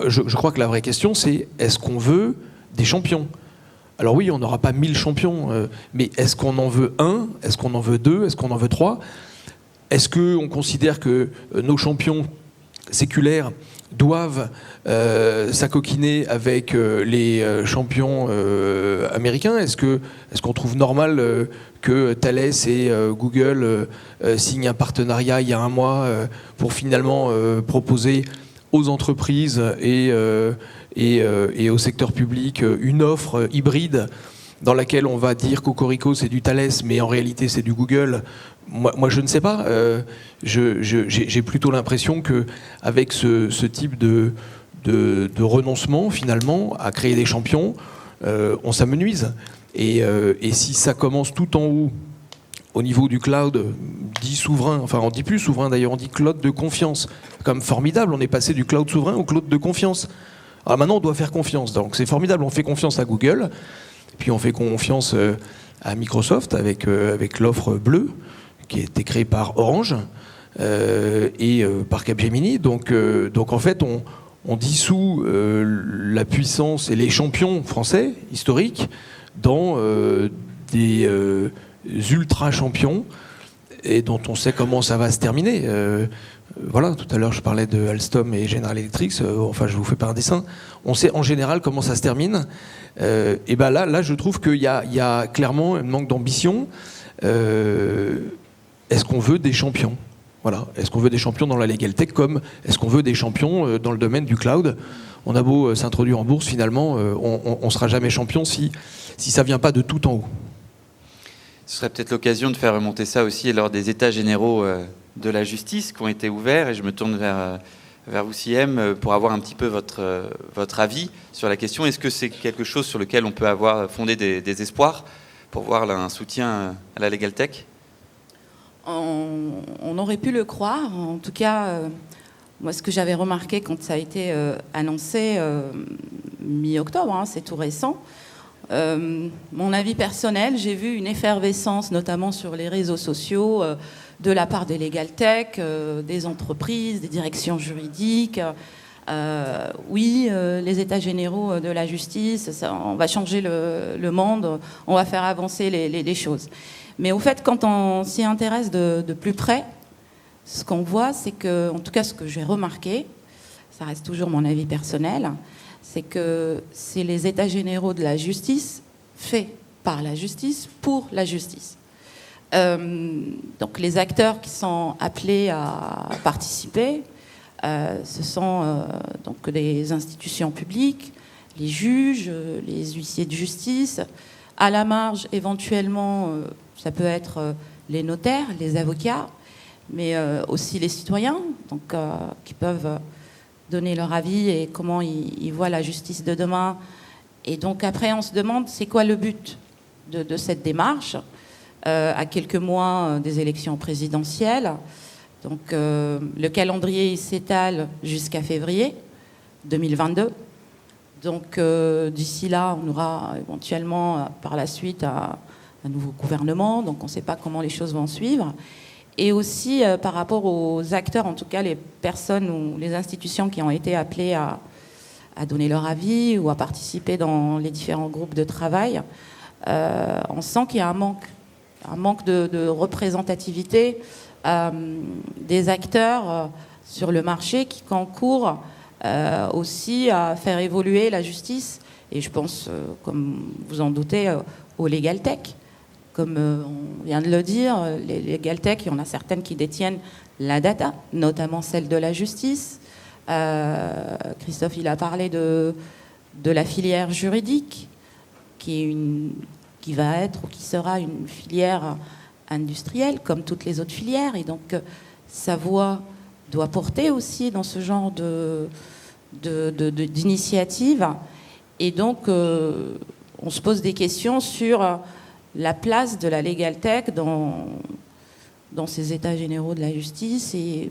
je crois que la vraie question, c'est est-ce qu'on veut des champions ? Alors oui, on n'aura pas 1000 champions, mais est-ce qu'on en veut un ? Est-ce qu'on en veut 2 ? Est-ce qu'on en veut 3 ? Est-ce qu'on considère que nos champions séculaires doivent s'acoquiner avec les champions américains ? Est-ce qu'on trouve normal que Thales et Google signent un partenariat il y a un mois pour finalement proposer aux entreprises et au secteur public une offre hybride dans laquelle on va dire Cocorico c'est du Thales mais en réalité c'est du Google? Moi je ne sais pas. J'ai plutôt l'impression qu'avec ce type de renoncement finalement à créer des champions, on s'amenuise. Et si ça commence tout en haut, au niveau du cloud dit souverain, enfin on dit plus souverain d'ailleurs, on dit cloud de confiance. Comme formidable, on est passé du cloud souverain au cloud de confiance. Alors maintenant on doit faire confiance, donc c'est formidable, on fait confiance à Google, puis on fait confiance à Microsoft avec l'offre bleue qui a été créée par Orange et par Capgemini. Donc en fait, on dissout la puissance et les champions français historiques dans des ultra champions et dont on sait comment ça va se terminer. Voilà, tout à l'heure je parlais de Alstom et General Electric, enfin je vous fais pas un dessin, on sait en général comment ça se termine, et ben là je trouve qu'il y a clairement un manque d'ambition. Est-ce qu'on veut des champions ? Voilà. Est-ce qu'on veut des champions dans la legal tech comme est-ce qu'on veut des champions dans le domaine du cloud ? On a beau s'introduire en bourse, finalement on sera jamais champion si ça vient pas de tout en haut. Ce serait peut-être l'occasion de faire remonter ça aussi lors des états généraux de la justice qui ont été ouverts, et je me tourne vers vous, Siem, pour avoir un petit peu votre avis sur la question. Est-ce que c'est quelque chose sur lequel on peut avoir fondé des espoirs pour voir là, un soutien à la legal tech ? On aurait pu le croire. En tout cas, moi, ce que j'avais remarqué quand ça a été annoncé mi-octobre, c'est tout récent. Mon avis personnel, j'ai vu une effervescence, notamment sur les réseaux sociaux, de la part des legal tech, des entreprises, des directions juridiques. Oui, les états généraux de la justice, on va changer le monde, on va faire avancer les choses. Mais au fait, quand on s'y intéresse de plus près, ce qu'on voit, c'est que, en tout cas ce que j'ai remarqué, ça reste toujours mon avis personnel, c'est que c'est les états généraux de la justice faits par la justice pour la justice. Donc les acteurs qui sont appelés à participer, ce sont donc les institutions publiques, les juges, les huissiers de justice, à la marge éventuellement, ça peut être les notaires, les avocats, mais aussi les citoyens, donc, qui peuvent donner leur avis et comment ils voient la justice de demain. Et donc après, on se demande, c'est quoi le but de cette démarche à quelques mois des élections présidentielles. Donc le calendrier il s'étale jusqu'à février 2022. Donc d'ici là, on aura éventuellement par la suite un nouveau gouvernement. Donc on ne sait pas comment les choses vont suivre. Et aussi par rapport aux acteurs, en tout cas les personnes ou les institutions qui ont été appelées à donner leur avis ou à participer dans les différents groupes de travail, on sent qu'il y a un manque de représentativité des acteurs sur le marché qui concourent aussi à faire évoluer la justice. Et je pense, comme vous en doutez, aux legal tech. Comme on vient de le dire, les legal tech, il y en a certaines qui détiennent la data, notamment celle de la justice. Christophe, il a parlé de la filière juridique, qui va être ou qui sera une filière industrielle, comme toutes les autres filières. Et donc, sa voix doit porter aussi dans ce genre d'initiative. Et donc, on se pose des questions sur la place de la legal tech dans ces états généraux de la justice. Et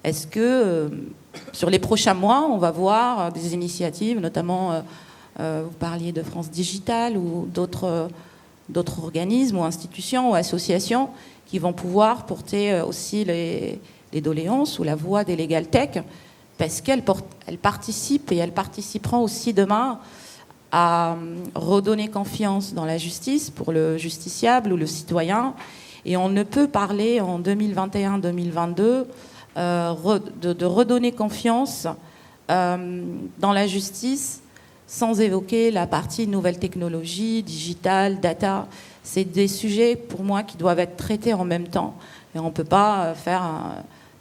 est-ce que, sur les prochains mois, on va voir des initiatives, notamment, vous parliez de France Digital ou d'autres organismes ou institutions ou associations qui vont pouvoir porter aussi les doléances ou la voix des legal tech, parce qu'elles participent et elles participeront aussi demain à redonner confiance dans la justice pour le justiciable ou le citoyen. Et on ne peut parler en 2021-2022 de redonner confiance dans la justice sans évoquer la partie nouvelles technologies, digitales, data. C'est des sujets, pour moi, qui doivent être traités en même temps. Et on ne peut pas faire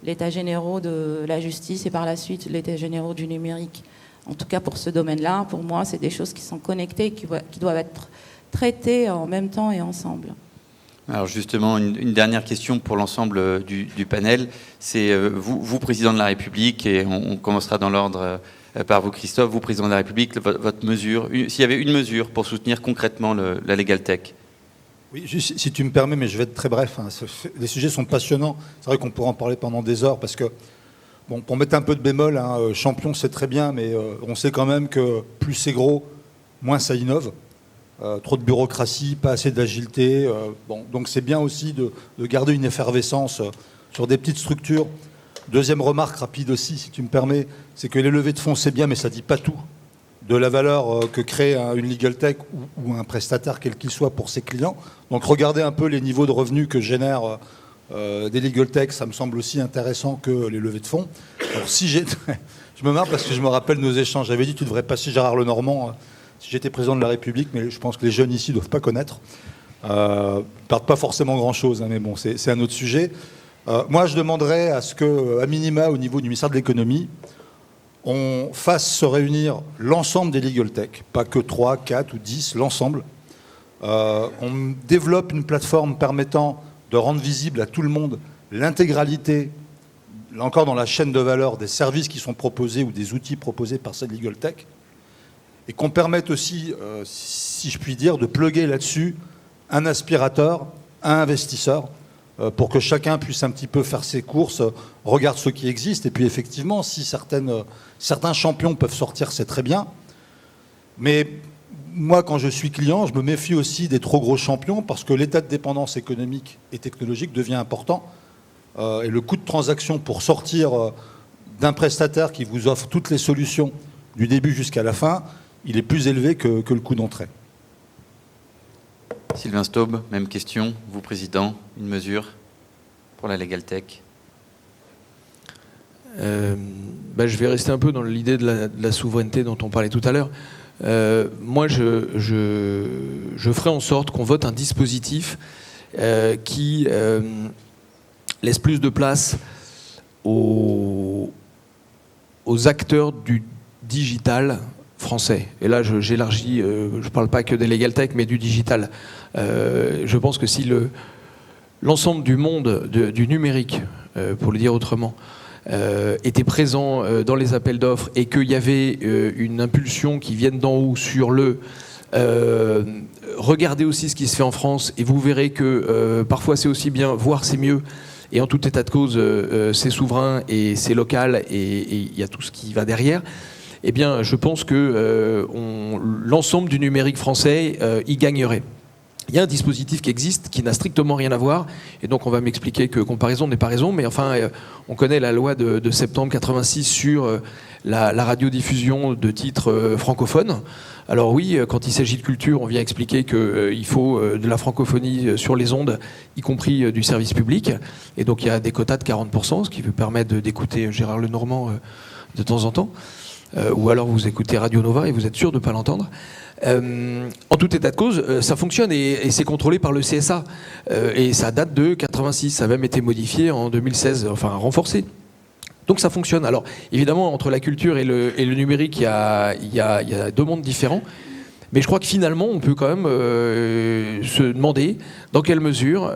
l'état général de la justice et par la suite l'état général du numérique. En tout cas, pour ce domaine-là, pour moi, c'est des choses qui sont connectées et qui doivent être traitées en même temps et ensemble. Alors justement, une dernière question pour l'ensemble du panel. C'est vous, président de la République, et on commencera dans l'ordre par vous, Christophe, vous, président de la République, votre mesure, s'il y avait une mesure pour soutenir concrètement la legal tech. Oui, si tu me permets, mais je vais être très bref. Les sujets sont passionnants. C'est vrai qu'on pourrait en parler pendant des heures, parce que, bon, pour mettre un peu de bémol, champion c'est très bien, mais on sait quand même que plus c'est gros, moins ça innove. trop de bureaucratie, pas assez d'agilité. Donc c'est bien aussi de garder une effervescence sur des petites structures. Deuxième remarque rapide aussi, si tu me permets, c'est que les levées de fonds, c'est bien, mais ça ne dit pas tout de la valeur que crée une legal tech ou un prestataire quel qu'il soit pour ses clients. Donc regardez un peu les niveaux de revenus que génèrent des legal tech, ça me semble aussi intéressant que les levées de fonds. Alors je me marre parce que je me rappelle nos échanges. J'avais dit tu devrais passer Gérard Lenormand si j'étais président de la République, mais je pense que les jeunes ici ne doivent pas connaître. Ils ne perdent pas forcément grand-chose, hein, mais bon, c'est un autre sujet. Moi, je demanderais à ce qu'à minima, au niveau du ministère de l'économie, on fasse se réunir l'ensemble des legal tech, pas que 3, 4 ou 10, l'ensemble. On développe une plateforme permettant de rendre visible à tout le monde l'intégralité, là encore dans la chaîne de valeur, des services qui sont proposés ou des outils proposés par cette legal tech, et qu'on permette aussi, si je puis dire, de plugger là-dessus un aspirateur, un investisseur, pour que chacun puisse un petit peu faire ses courses, regarde ce qui existe, et puis effectivement, si certains champions peuvent sortir, c'est très bien. Mais moi, quand je suis client, je me méfie aussi des trop gros champions, parce que l'état de dépendance économique et technologique devient important. Et le coût de transaction pour sortir d'un prestataire qui vous offre toutes les solutions du début jusqu'à la fin, il est plus élevé que le coût d'entrée. Sylvain Staub, même question. Vous, président, une mesure pour la Legal Tech? Je vais rester un peu dans l'idée de la souveraineté dont on parlait tout à l'heure. Moi, je ferai en sorte qu'on vote un dispositif qui laisse plus de place aux acteurs du digital français. Et là, j'élargis, je ne parle pas que des legal tech, mais du digital. Je pense que si l'ensemble du monde du numérique, pour le dire autrement, était présent dans les appels d'offres et qu'il y avait une impulsion qui vienne d'en haut sur regardez aussi ce qui se fait en France et vous verrez que parfois c'est aussi bien, voire c'est mieux. Et en tout état de cause, c'est souverain et c'est local et il y a tout ce qui va derrière. Eh bien, je pense que l'ensemble du numérique français y gagnerait. Il y a un dispositif qui existe, qui n'a strictement rien à voir, et donc on va m'expliquer que comparaison n'est pas raison, mais enfin, on connaît la loi de septembre 86 sur la radiodiffusion de titres francophones. Alors oui, quand il s'agit de culture, on vient expliquer qu'il faut de la francophonie sur les ondes, y compris du service public, et donc il y a des quotas de 40%, ce qui vous permet d'écouter Gérard Lenormand de temps en temps. Ou alors vous écoutez Radio Nova et vous êtes sûr de ne pas l'entendre. En tout état de cause, ça fonctionne et c'est contrôlé par le CSA. Et ça date de 86, ça a même été modifié en 2016, enfin renforcé. Donc ça fonctionne. Alors évidemment, entre la culture et le numérique, il y a deux mondes différents. Mais je crois que finalement, on peut quand même se demander dans quelle mesure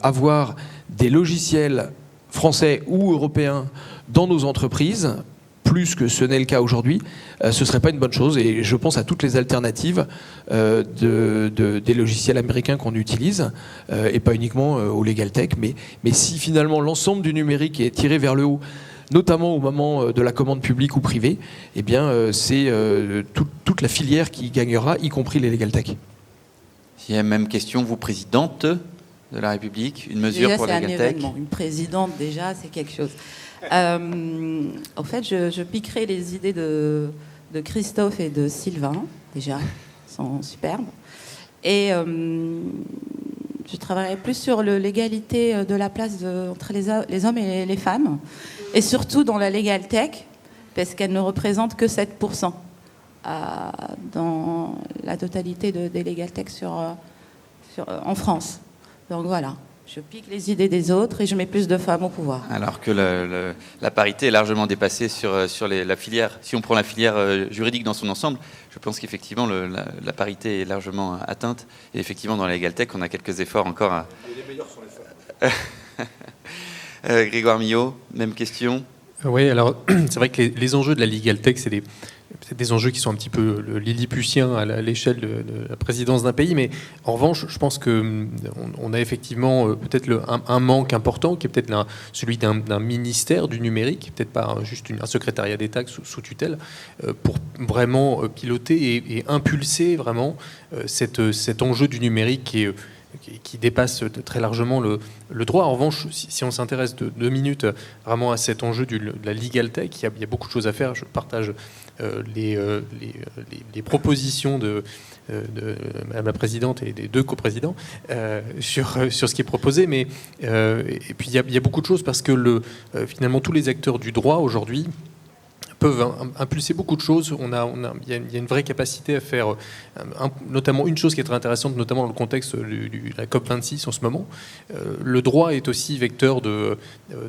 avoir des logiciels français ou européens dans nos entreprises, plus que ce n'est le cas aujourd'hui, ce ne serait pas une bonne chose. Et je pense à toutes les alternatives des logiciels américains qu'on utilise, et pas uniquement au Legal Tech. Mais si finalement l'ensemble du numérique est tiré vers le haut, notamment au moment de la commande publique ou privée, eh bien, c'est toute la filière qui gagnera, y compris les Legal Tech. S'il y a même question, vous, présidente de la République, une mesure déjà, pour la Legal Tech? Une présidente, déjà, c'est quelque chose. En fait, je piquerai les idées de Christophe et de Sylvain, déjà, sont superbes. Et je travaillerai plus sur l'égalité de la place entre les hommes et les femmes, et surtout dans la Legal Tech, parce qu'elle ne représente que 7% dans la totalité des Legal Tech en France. Donc voilà. Je pique les idées des autres et je mets plus de femmes au pouvoir. Alors que la parité est largement dépassée sur la filière. Si on prend la filière juridique dans son ensemble, je pense qu'effectivement la parité est largement atteinte. Et effectivement, dans la Legal Tech, on a quelques efforts encore à... Les meilleurs sont les femmes. Grégoire Millot, même question. Oui, alors c'est vrai que les enjeux de la Legal Tech, c'est peut-être des enjeux qui sont un petit peu lilliputiens à l'échelle de la présidence d'un pays, mais en revanche, je pense qu'on a effectivement peut-être un manque important, qui est peut-être celui d'un ministère du numérique, peut-être pas juste un secrétariat d'État sous tutelle, pour vraiment piloter et impulser vraiment cet enjeu du numérique qui dépasse très largement le droit. En revanche, si on s'intéresse 2 minutes vraiment à cet enjeu de la legal tech, il y a beaucoup de choses à faire. Je partage les propositions de Madame la Présidente et des 2 coprésidents sur ce qui est proposé. Mais, et puis il y a beaucoup de choses parce que finalement tous les acteurs du droit aujourd'hui peuvent impulser beaucoup de choses. Il y a une vraie capacité à faire, notamment une chose qui est très intéressante, notamment dans le contexte de la COP26 en ce moment. Le droit est aussi vecteur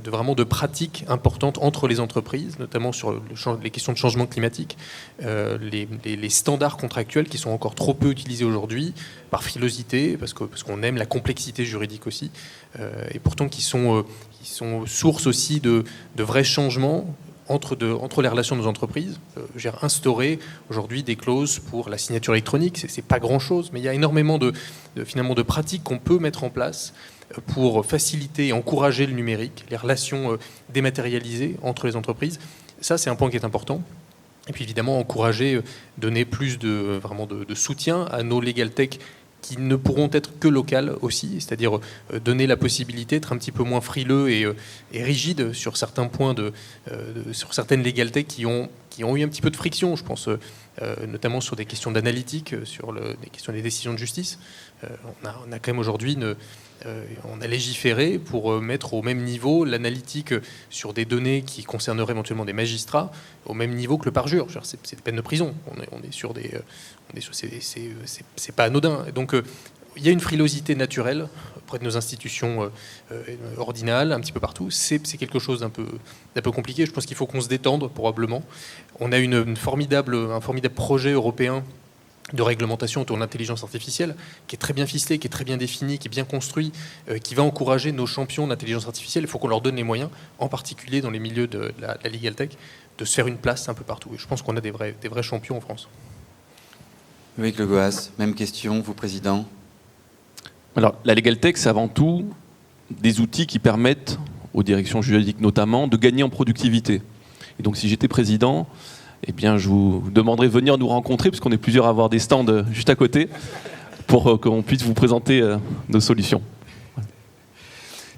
vraiment de pratiques importantes entre les entreprises, notamment sur les questions de changement climatique, les standards contractuels qui sont encore trop peu utilisés aujourd'hui, par frilosité, parce qu'on aime la complexité juridique aussi, et pourtant qui sont source aussi de vrais changements entre les relations de nos entreprises. J'ai instauré aujourd'hui des clauses pour la signature électronique. C'est pas grand-chose, mais il y a énormément finalement de pratiques qu'on peut mettre en place pour faciliter et encourager le numérique, les relations dématérialisées entre les entreprises. Ça, c'est un point qui est important. Et puis évidemment, encourager, donner plus de soutien à nos legal tech qui ne pourront être que locales aussi, c'est-à-dire donner la possibilité d'être un petit peu moins frileux et rigide sur certains points, sur certaines legal tech qui ont eu un petit peu de friction, je pense, notamment sur des questions d'analytique, sur des questions des décisions de justice. On a quand même aujourd'hui on a légiféré pour mettre au même niveau l'analytique sur des données qui concerneraient éventuellement des magistrats, au même niveau que le parjure. C'est des peines de prison. On est sur c'est pas anodin. Donc il y a une frilosité naturelle auprès de nos institutions ordinales, un petit peu partout. C'est quelque chose d'un peu compliqué. Je pense qu'il faut qu'on se détende, probablement. On a un formidable projet européen de réglementation autour de l'intelligence artificielle, qui est très bien ficelé, qui est très bien défini, qui est bien construit, qui va encourager nos champions d'intelligence artificielle. Il faut qu'on leur donne les moyens, en particulier dans les milieux de la legal tech, de se faire une place un peu partout. Et je pense qu'on a des vrais champions en France. Loïc Le Goas, même question, vous, Président. Alors, la legal tech, c'est avant tout des outils qui permettent aux directions juridiques notamment de gagner en productivité. Et donc, si j'étais président, eh bien, je vous demanderais de venir nous rencontrer, puisqu'on est plusieurs à avoir des stands juste à côté, pour qu'on puisse vous présenter nos solutions.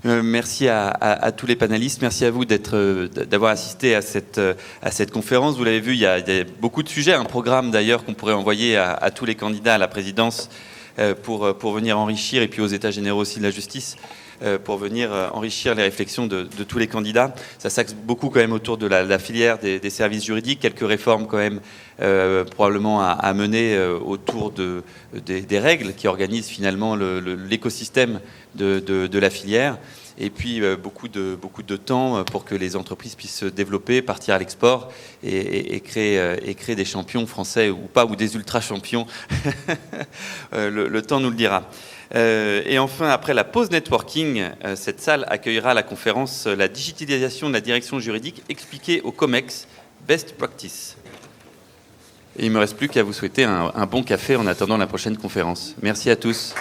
Merci à tous les panélistes. Merci à vous d'avoir assisté à cette conférence. Vous l'avez vu, il y a beaucoup de sujets, un programme d'ailleurs qu'on pourrait envoyer à tous les candidats à la présidence pour venir enrichir, et puis aux États généraux aussi de la justice, pour venir enrichir les réflexions de tous les candidats. Ça s'axe beaucoup quand même autour de la filière des services juridiques, quelques réformes quand même probablement à mener autour des règles qui organisent finalement l'écosystème de la filière. Et puis beaucoup de temps pour que les entreprises puissent se développer, partir à l'export et créer des champions français ou pas, ou des ultra-champions. Le temps nous le dira. Et enfin, après la pause networking, cette salle accueillera la conférence « La digitalisation de la direction juridique expliquée au COMEX, Best Practice ». Et il ne me reste plus qu'à vous souhaiter un bon café en attendant la prochaine conférence. Merci à tous.